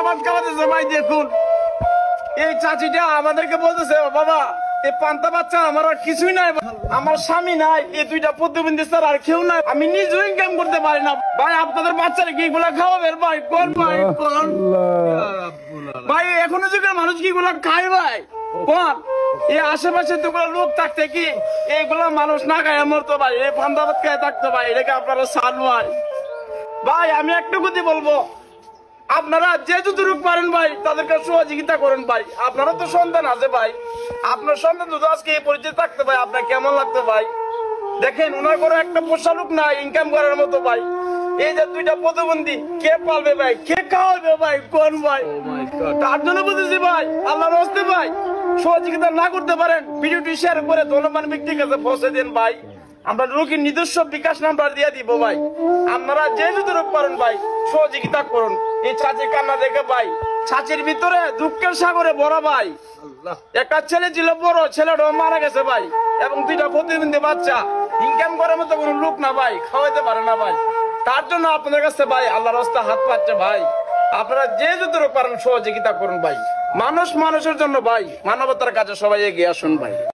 ভাত খাওয়াতেছে ভাই। দেখুন এই চাচিটা আমাদেরকে বলতেছে বাবা এই পান্তা বাচ্চা আমার আর কিছুই নাই, আমার স্বামী নাই, এই দুইটা প্রতিবন্ধী স্যার আর কেউ নাই, আমি নিজেও ইনকাম করতে পারি না ভাই। আপনাদের বাচ্চারা কি এগুলা খাওয়াবেন ভাই? কোন ভাই কোন ভাই এখনো যুগের মানুষ কি এগুলা খায় ভাই? কোন এই আশেপাশে তো লোক থাকতে কি এইগুলা মানুষ না খায় মরতো ভাই? এই পান্তা ভাত খায় থাকতো ভাই, এটাকে আপনারা সান ভাই। ভাই আমি একটা কথা বলবো, আপনারা যে যতটুকু পারেন ভাই তাদেরকে সহযোগিতা করেন ভাই। আপনারও তো সন্তান আছে ভাই, আপনার সন্তান যদি আজকে এই পরিচয় থাকতে ভাই আপনার কেমন লাগতো ভাই? দেখেন ওনার করে একটা পোষা লোক নাই ইনকাম করার মতো ভাই। এই যে দুইটা প্রতিবন্ধী কে পালবে ভাই, কে খাওয়াবে ভাই? কোন ভাই? তার জন্য বুঝেছি ভাই আল্লাহর হস্তে ভাই সহযোগিতা না করতে পারেন ভিডিওটি শেয়ার করে ধনবান ব্যক্তির কাছে পৌঁছে দেন ভাই। আমরা রোগীর নিজস্ব বিকাশ নাম্বার দিয়ে দিব ভাই। আপনারা যে যতটুকু পারেন ভাই সহযোগিতা করুন। এই চাচির কান্না দেখে ভাই চাচির ভিতরে দুঃখের সাগরে ভরা ভাই। একটা ছেলে ছিল বড়, ছেলেটাও মারা গেছে ভাই, এবং দুইটা প্রতিবন্ধী বাচ্চা, ইনকাম করার মতো কোনো লোক না ভাই, খাওয়াইতে পারে না ভাই। তার জন্য আপনাদের কাছে ভাই আল্লাহর রাস্তা হাত পাচ্ছে ভাই, আপনারা যে যতটুকু পারেন সহযোগিতা করুন ভাই। মানুষ মানুষের জন্য ভাই, মানবতার কাছে সবাই এগিয়ে আসুন ভাই।